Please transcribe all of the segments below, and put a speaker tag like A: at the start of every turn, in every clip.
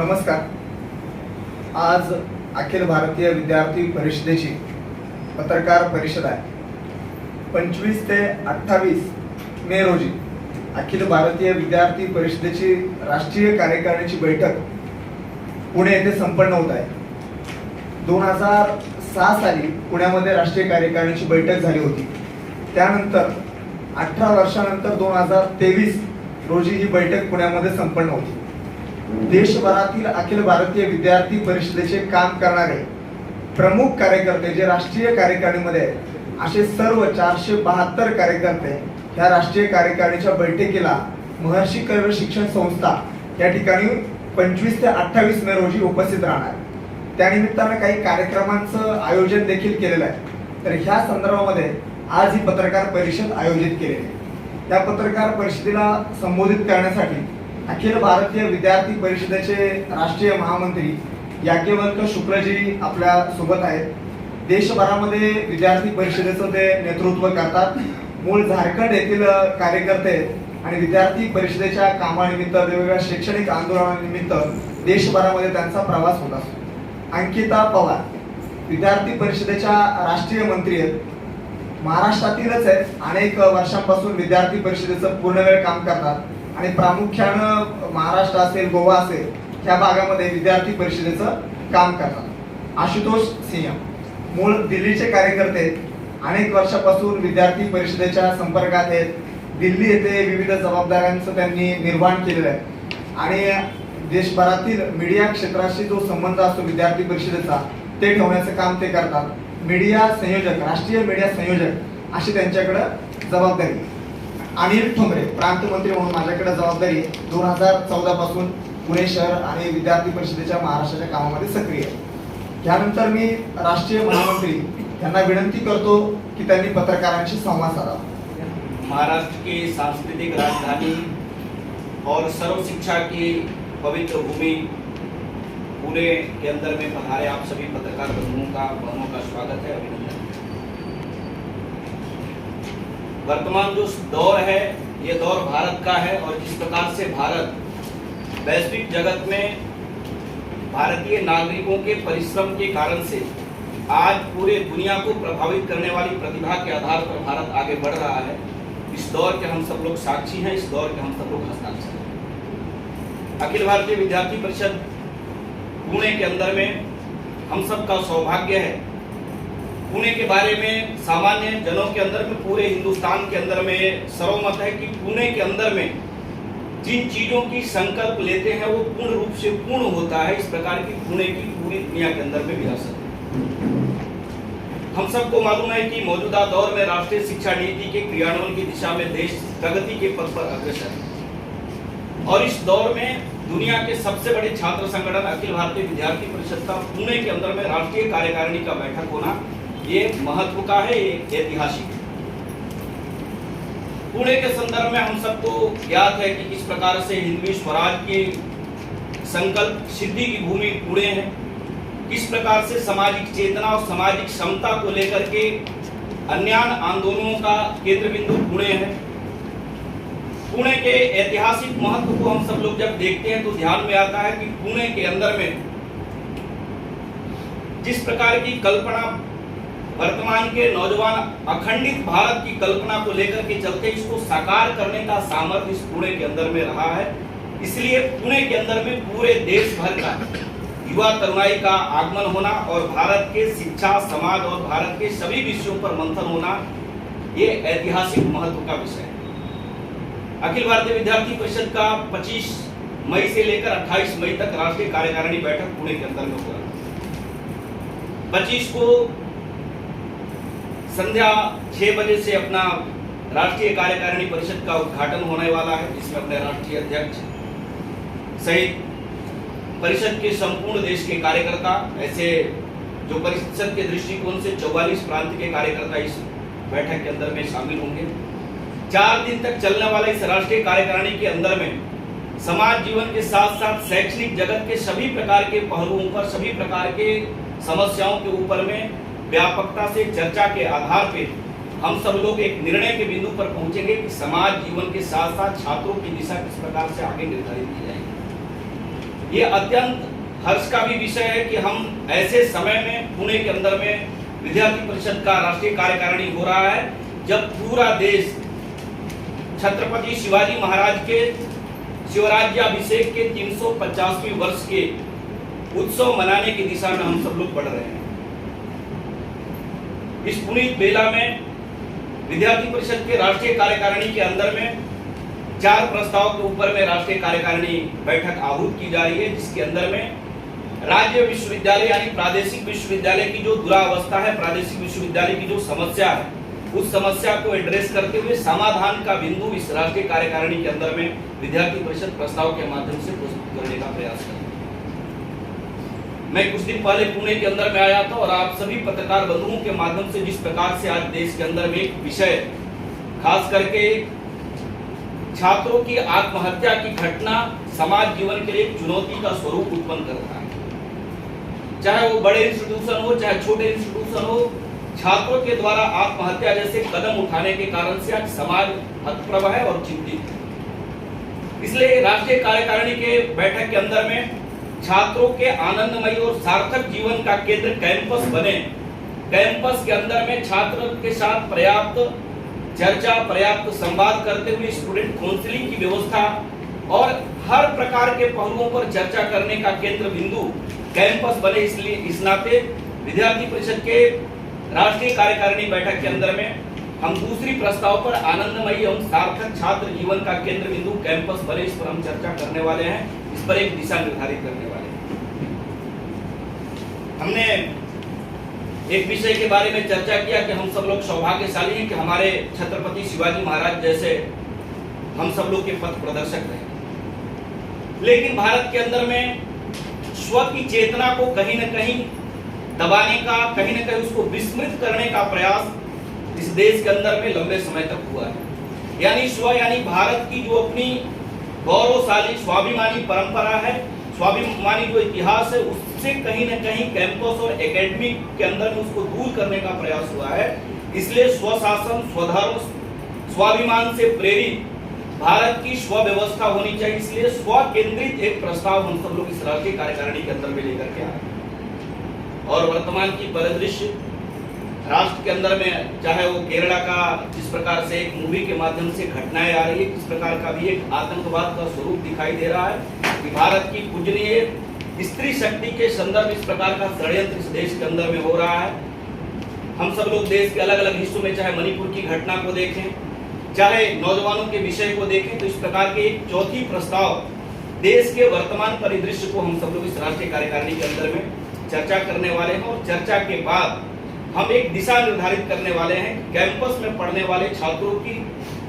A: नमस्कार। आज अखिल भारतीय विद्यार्थी परिषदेची पत्रकार परिषद आहे। 25 ते 28 मे रोजी अखिल भारतीय विद्यार्थी परिषदेची राष्ट्रीय कार्यकारिणीची बैठक पुणे येथे संपन्न होत आहे। 2006 साली पुण्यामध्ये राष्ट्रीय कार्यकारिणीची बैठक झाली होती। त्यानंतर 18 वर्षानंतर 2023 रोजी ही बैठक पुण्यामध्ये संपन्न होती। देशभरातील अखिल भारतीय विद्यार्थी परिषदेचे काम करणारे प्रमुख कार्यकर्ते जे राष्ट्रीय कार्यकारिणीमध्ये असे सर्व 472 कार्यकर्ते ह्या राष्ट्रीय कार्यकारिणीच्या बैठकीला महर्षी कर्वे शिक्षण संस्था या ठिकाणी 25 ते 28 मे रोजी उपस्थित राहणार। त्यानिमित्ताने काही कार्यक्रमांचं आयोजन देखील केलेलं आहे। तर ह्या संदर्भामध्ये आज ही पत्रकार परिषद आयोजित केलेली आहे। या पत्रकार परिषदेला संबोधित करण्यासाठी अखिल भारतीय विद्यार्थी परिषदेचे राष्ट्रीय महामंत्री याज्ञवल्क्य शुक्लजी आपल्या सोबत आहेत। देशभरामध्ये विद्यार्थी परिषदेचं ते नेतृत्व करतात। मूळ झारखंड येथील कार्यकर्ते आणि विद्यार्थी परिषदेच्या कामानिमित्त वेगवेगळ्या शैक्षणिक आंदोलनानिमित्त देशभरामध्ये त्यांचा प्रवास होत असतो। अंकिता पवार विद्यार्थी परिषदेच्या राष्ट्रीय मंत्री आहेत। महाराष्ट्रातीलच आहेत। अनेक वर्षांपासून विद्यार्थी परिषदेचं पूर्णवेळ काम करतात आणि प्रामुख्यानं महाराष्ट्र असेल, गोवा असेल ह्या भागामध्ये विद्यार्थी परिषदेचं काम करतात। आशुतोष सिंह मूळ दिल्लीचे कार्यकर्ते, अनेक वर्षापासून विद्यार्थी परिषदेच्या संपर्कात आहेत। दिल्ली येथे विविध जबाबदाऱ्यांचं त्यांनी निर्वहन केलेलं आहे आणि देशभरातील मीडिया क्षेत्राशी जो संबंध असतो विद्यार्थी परिषदेचा ते ठेवण्याचं काम ते करतात। मीडिया संयोजक, राष्ट्रीय मीडिया संयोजक अशी त्यांच्याकडे जबाबदारी। अनिल ठोंबरे प्रांत मंत्री म्हणून माझ्याकडे जबाबदारी 2014 पासून पुणे शहर आणि विद्यार्थी परिषदेच्या महाराष्ट्राच्या कामामध्ये सक्रिय आहे। त्यानंतर मी राष्ट्रीय महामंत्री यांना विनंती करतो की त्यांनी पत्रकारांशी संवाद साधावा।
B: महाराष्ट्र की सांस्कृतिक राजधानी और सर्व शिक्षा की पवित्र भूमि पुणे के अंदर में पधारे आप सभी पत्रकार बंधुओं का स्वागत है, अभिनंदन। वर्तमान जो दौर है ये दौर भारत का है और जिस प्रकार से भारत वैश्विक जगत में भारतीय नागरिकों के परिश्रम के कारण से आज पूरे दुनिया को प्रभावित करने वाली प्रतिभा के आधार पर भारत आगे बढ़ रहा है, इस दौर के हम सब लोग साक्षी हैं, इस दौर के हम सब लोग हस्ताक्षर हैं। अखिल भारतीय विद्यार्थी परिषद पुणे के अंदर में हम सब का सौभाग्य है। पुणे के बारे में सामान्य जनों के अंदर में, पूरे हिंदुस्तान के अंदर में सर्वमत है कि पुणे के अंदर में जिन चीजों की संकल्प लेते हैं वो पूर्ण रूप से पूर्ण होता है। इस प्रकार की पुणे की पूरी दुनिया के अंदर में विरासत है। हम सबको मालूम है कि मौजूदा दौर में राष्ट्रीय शिक्षा नीति के क्रियान्वयन की दिशा में देश प्रगति के पथ पर अग्रसर है और इस दौर में दुनिया के सबसे बड़े छात्र संगठन अखिल भारतीय विद्यार्थी परिषद का पुणे के अंदर में राष्ट्रीय कार्यकारिणी का बैठक होना ये महत्व का है, ये ऐतिहासिक है। पुणे के संदर्भ में हम सबको ज्ञात है कि किस प्रकार से हिंदवी स्वराज की संकल्प सिद्धि की भूमि पुणे है, किस प्रकार से सामाजिक चेतना और सामाजिक समता को लेकर के अन्यान आंदोलनों का केंद्र बिंदु पुणे है। पुणे के ऐतिहासिक महत्व को हम सब लोग जब देखते हैं तो ध्यान में आता है कि पुणे के अंदर में जिस प्रकार की कल्पना वर्तमान के नौजवान अखंडित भारत की कल्पना को लेकर के चलते इसको साकार करने का सामर्थ्य इस पुणे के अंदर में रहा है। इसलिए पुणे के अंदर में पूरे देश भर का युवा तरुणाई का आगमन होना और भारत के शिक्षा, समाज और भारत के सभी विषयों पर मंथन होना ये ऐतिहासिक महत्व का विषय है। अखिल भारतीय विद्यार्थी परिषद का 25 मई से लेकर 28 मई तक राष्ट्रीय कार्यकारिणी बैठक पुणे के अंदर में हो रहा है। 25 को संध्या 6 बजे से अपना राष्ट्रीय कार्यकारिणी परिषद का उद्घाटन होने वाला है, जिसमें अपने राष्ट्रीय अध्यक्ष सहित परिषद के संपूर्ण देश के कार्यकर्ता, ऐसे जो परिषद के दृष्टिकोण से 44 प्रांत के कार्यकर्ता इस बैठक के अंदर में शामिल होंगे। 4 दिन तक चलने वाला इस राष्ट्रीय कार्यकारिणी के अंदर में समाज जीवन के साथ साथ शैक्षणिक जगत के सभी प्रकार के पहलुओं पर, सभी प्रकार के समस्याओं के ऊपर में व्यापकता से चर्चा के आधार पे हम सब लोग एक निर्णय के बिंदु पर पहुंचेंगे कि समाज जीवन के साथ साथ छात्रों की दिशा किस प्रकार से आगे निर्धारित की जाएगी। ये अत्यंत हर्ष का भी विषय है कि हम ऐसे समय में पुणे के अंदर में विद्यार्थी परिषद का राष्ट्रीय कार्यकारिणी हो रहा है, जब पूरा देश छत्रपति शिवाजी महाराज के शिवराज्याभिषेक के 350वें वर्ष के उत्सव मनाने की दिशा में हम सब लोग बढ़ रहे हैं। इस पुनीत बेला में विद्यार्थी परिषद के राष्ट्रीय कार्यकारिणी के अंदर में 4 प्रस्ताव के ऊपर में राष्ट्रीय कार्यकारिणी बैठक आहूत की जा रही है, जिसके अंदर में राज्य विश्वविद्यालय यानी प्रादेशिक विश्वविद्यालय की जो दुरावस्था है, प्रादेशिक विश्वविद्यालय की जो समस्या है, उस समस्या को एड्रेस करते हुए समाधान का बिंदु इस राष्ट्रीय कार्यकारिणी के अंदर में विद्यार्थी परिषद प्रस्ताव के माध्यम से प्रस्तुत करने का प्रयास करें। मैं कुछ दिन पहले पुणे के अंदर में आया था और आप सभी पत्रकार बंधुओं के माध्यम से जिस प्रकार से आज देश के अंदर में एक विषय, खास करके छात्रों की आत्महत्या की घटना समाज जीवन के लिए एक चुनौती का स्वरूप उत्पन्न करता है, चाहे वो बड़े इंस्टीट्यूशन हो चाहे छोटे इंस्टीट्यूशन हो, छात्रों के द्वारा आत्महत्या जैसे कदम उठाने के कारण से आज समाज हतप्रभ है और चिंतित है। इसलिए राष्ट्रीय कार्यकारिणी के बैठक के अंदर में छात्रों के आनंदमयी और सार्थक जीवन का केंद्र कैंपस बने, कैंपस के अंदर में छात्रों के साथ पर्याप्त चर्चा, पर्याप्त संवाद करते हुए स्टूडेंट काउंसलिंग की व्यवस्था और हर प्रकार के पहलुओं पर चर्चा करने का केंद्र बिंदु कैंपस बने। इसलिए इस नाते विद्यार्थी परिषद के राष्ट्रीय कार्यकारिणी बैठक के अंदर में हम दूसरी प्रस्ताव पर आनंदमयी एवं सार्थक छात्र जीवन का केंद्र बिंदु कैंपस बने, इस पर हम चर्चा करने वाले हैं, इस पर एक दिशा निर्धारित करने वाले हैं। हमने एक विषय के बारे में चर्चा किया कि हम सब लोग सौभाग्यशाली हैं कि हमारे छत्रपति शिवाजी महाराज जैसे हम सब लोग के पथ प्रदर्शक रहे, लेकिन भारत के अंदर में स्व की चेतना को कहीं न कहीं दबाने का, कहीं न कहीं उसको विस्मृत करने का प्रयास इस देश के अंदर में लंबे समय तक हुआ है। यानी स्व यानी भारत की जो अपनी गौरवशाली स्वाभिमानी परंपरा है, स्वाभिमानी जो इतिहास है, उससे कहीं न कहीं कैंपस और एकेडमिक के अंदर में उसको दूर करने का प्रयास हुआ है। इसलिए स्वशासन, स्वधर्म, स्वाभिमान से प्रेरित भारत की स्व व्यवस्था होनी चाहिए। इसलिए स्व केंद्रित एक प्रस्ताव हम सब लोग इस राष्ट्रीय कार्यकारिणी के अंदर में लेकर के आए और वर्तमान की परिदृश्य राष्ट्र के अंदर में, चाहे वो केरला का जिस प्रकार से एक मूवी के माध्यम से घटनाएं आ रही है, किस प्रकार का भी एक आतंकवाद का स्वरूप दिखाई दे रहा है कि भारत की पूजनीय स्त्री शक्ति के संदर्भ इस प्रकार का षड्यंत्र इस देश के अंदर में हो रहा है। हम सब लोग देश के अलग अलग हिस्सों में चाहे मणिपुर की घटना को देखें, चाहे नौजवानों के विषय को देखें, तो इस प्रकार के एक चौथी प्रस्ताव देश के वर्तमान परिदृश्य को हम सब लोग इस राष्ट्रीय कार्यकारिणी के अंदर में चर्चा करने वाले हैं और चर्चा के बाद हम एक दिशा निर्धारित करने वाले हैं। कैंपस में पढ़ने वाले छात्रों की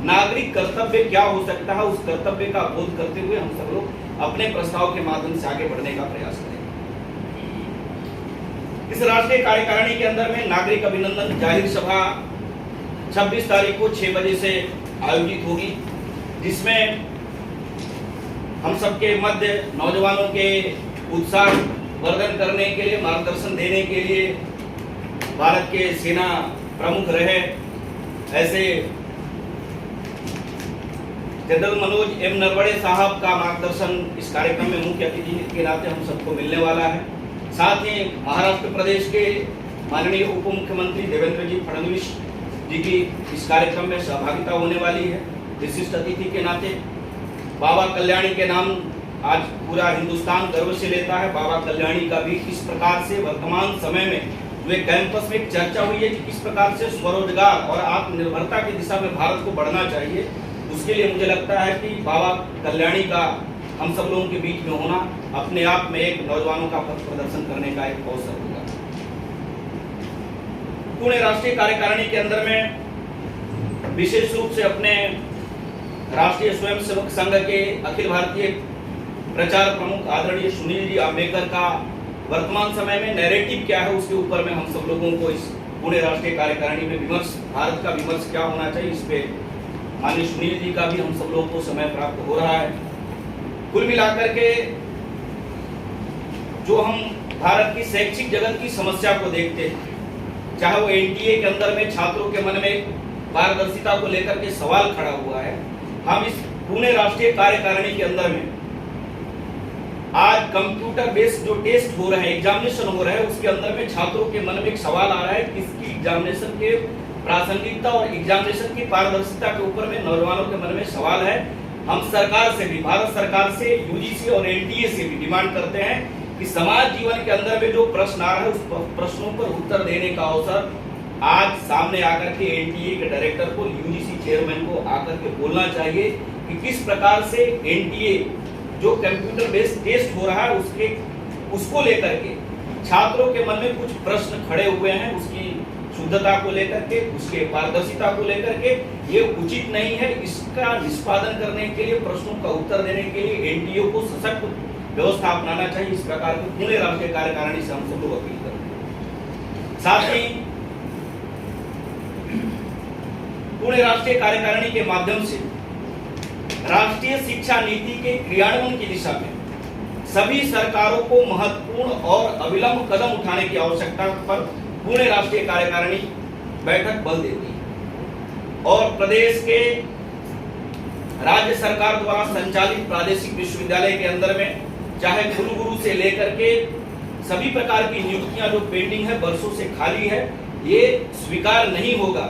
B: नागरिक कर्तव्य क्या हो सकता है, उस कर्तव्य का बोध करते हुए हम सब लोग अपने प्रस्ताव के माध्यम से आगे बढ़ने का प्रयास करेंगे। इस राष्ट्रीय कार्यकारिणी के अंदर में नागरिक अभिनंदन जाहिर सभा 26 तारीख को 6 बजे से आयोजित होगी, जिसमें हम सबके मध्य नौजवानों के उत्साह वर्धन करने के लिए, मार्गदर्शन देने के लिए भारत के सेना प्रमुख रहे ऐसे जनरल मनोज एम नरवणे साहब का मार्गदर्शन इस कार्यक्रम में मुख्य अतिथि के नाते हम सबको मिलने वाला है। साथ ही महाराष्ट्र प्रदेश के माननीय उप मुख्यमंत्री देवेंद्र जी फडणवीस जी की इस कार्यक्रम में सहभागिता होने वाली है विशिष्ट अतिथि के नाते। बाबा कल्याणी के नाम आज पूरा हिंदुस्तान गर्व से लेता है। बाबा कल्याणी का भी किस प्रकार से वर्तमान समय में जो कैंपस में एक चर्चा हुई है कि किस प्रकार से स्वरोजगार और आत्मनिर्भरता की दिशा में भारत को बढ़ना चाहिए, उसके लिए मुझे लगता है कि बाबा कल्याणी का हम सब लोगों के बीच में होना अपने आप में एक नौजवानों का पथ प्रदर्शन करने का एक अवसर होगा। पुणे राष्ट्रीय कार्यकारिणी के अंदर में विशेष रूप से अपने राष्ट्रीय स्वयंसेवक संघ के अखिल भारतीय प्रचार प्रमुख आदरणीय सुनील जी आम्बेडकर का वर्तमान समय में नैरेटिव क्या है, उसके ऊपर में हम सब लोगों को इस पुणे राष्ट्रीय कार्यकारिणी में विमर्श, भारत का विमर्श क्या होना चाहिए, इस पे माननीय सुनील जी का भी हम सब लोगों को समय प्राप्त हो रहा है। कुल मिलाकर के जो हम भारत की शैक्षिक जगत की समस्या को देखते हैं, चाहे वो एनटीए के अंदर में छात्रों के मन में पारदर्शिता को लेकर के सवाल खड़ा हुआ है, हम इस पुणे राष्ट्रीय कार्यकारिणी के अंदर में आज कंप्यूटर बेस्ड जो टेस्ट हो रहे हैं, एग्जामिनेशन हो रहा है, उसके अंदर में छात्रों के मन में एक सवाल आ रहा है कि इसकी एग्जामिनेशन के प्रासंगिकता और एग्जामिनेशन की पारदर्शिता के ऊपर में नौजवानों के मन में सवाल है। हम सरकार से भी, भारत सरकार से, यूजीसी और एनटीए से भी डिमांड करते हैं कि समाज जीवन के अंदर में जो प्रश्न आ रहा है उस प्रश्नों पर उत्तर देने का अवसर आज सामने आकर के एनटीए के डायरेक्टर को, यूजीसी चेयरमैन को आकर के बोलना चाहिए कि किस प्रकार से एनटीए जो कंप्यूटर बेस्ड टेस्ट हो रहा है उसको लेकर के छात्रों के मन में कुछ प्रश्न खड़े हुए हैं, उसकी शुद्धता को लेकर के, उसके पारदर्शिता को लेकर के ये उचित नहीं है। इसका निष्पादन करने के लिए, प्रश्नों का उत्तर देने के लिए एनटीए को सशक्त व्यवस्था अपनाना चाहिए। इस प्रकार की पुणे राष्ट्रीय कार्यकारिणी से हम सब लोग अपील करते हैं। साथ ही पुणे राष्ट्रीय कार्यकारिणी के माध्यम से राष्ट्रीय शिक्षा नीति के क्रियान्वयन की दिशा में सभी सरकारों को महत्वपूर्ण और अविलंब कदम उठाने की आवश्यकता पर पुणे राष्ट्रीय कार्यकारिणी बैठक बल देती है और प्रदेश के राज्य सरकार द्वारा संचालित प्रादेशिक विश्वविद्यालय के अंदर में चाहे कुलगुरु से लेकर के सभी प्रकार की नियुक्तियां जो पेंडिंग है, वर्षों से खाली है, ये स्वीकार नहीं होगा।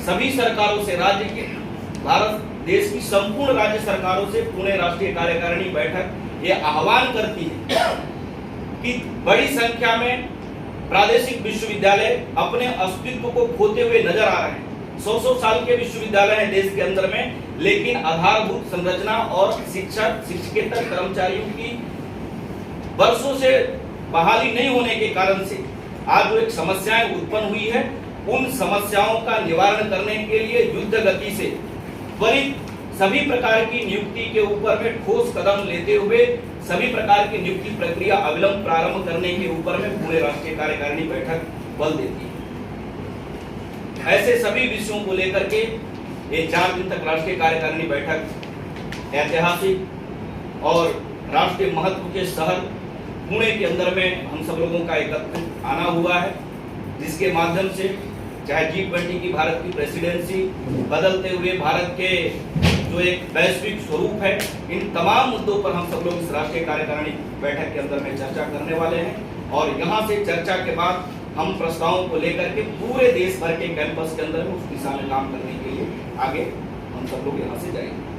B: सभी सरकारों से, राज्य के, भारत देश की संपूर्ण राज्य सरकारों से पुणे राष्ट्रीय कार्यकारिणी बैठक ये आह्वान करती है कि बड़ी संख्या में प्रादेशिक विश्वविद्यालय अपने अस्तित्व को खोते हुए नजर आ रहे हैं। 100 साल के विश्वविद्यालय हैं देश के अंदर में, लेकिन आधारभूत संरचना और शिक्षक, शिक्षकेतर कर्मचारियों की वर्षों से बहाली नहीं होने के कारण से आज जो एक समस्याएं उत्पन्न हुई है, उन समस्याओं का निवारण करने के लिए युद्ध गति से त्वरित सभी प्रकार की नियुक्ति के ऊपर में ठोस कदम लेते हुए सभी प्रकार की नियुक्ति प्रक्रिया अविलंब प्रारंभ करने के ऊपर में पुणे राष्ट्रीय कार्यकारिणी बैठक बल देती है। ऐसे सभी विषयों को लेकर के ये 4 दिन तक राष्ट्रीय कार्यकारिणी बैठक ऐतिहासिक और राष्ट्रीय महत्व के शहर पुणे के अंदर में हम सब लोगों का एकत्रित आना हुआ है, जिसके माध्यम से चाहे G20 की भारत की प्रेसिडेंसी, बदलते हुए भारत के जो एक वैश्विक स्वरूप है, इन तमाम मुद्दों पर हम सब लोग इस राष्ट्रीय कार्यकारिणी बैठक के अंदर में चर्चा करने वाले हैं और यहाँ से चर्चा के बाद हम प्रस्तावों को लेकर के पूरे देश भर के कैंपस के अंदर में उस दिशा में काम करने के लिए आगे हम सब लोग यहाँ से जाएंगे।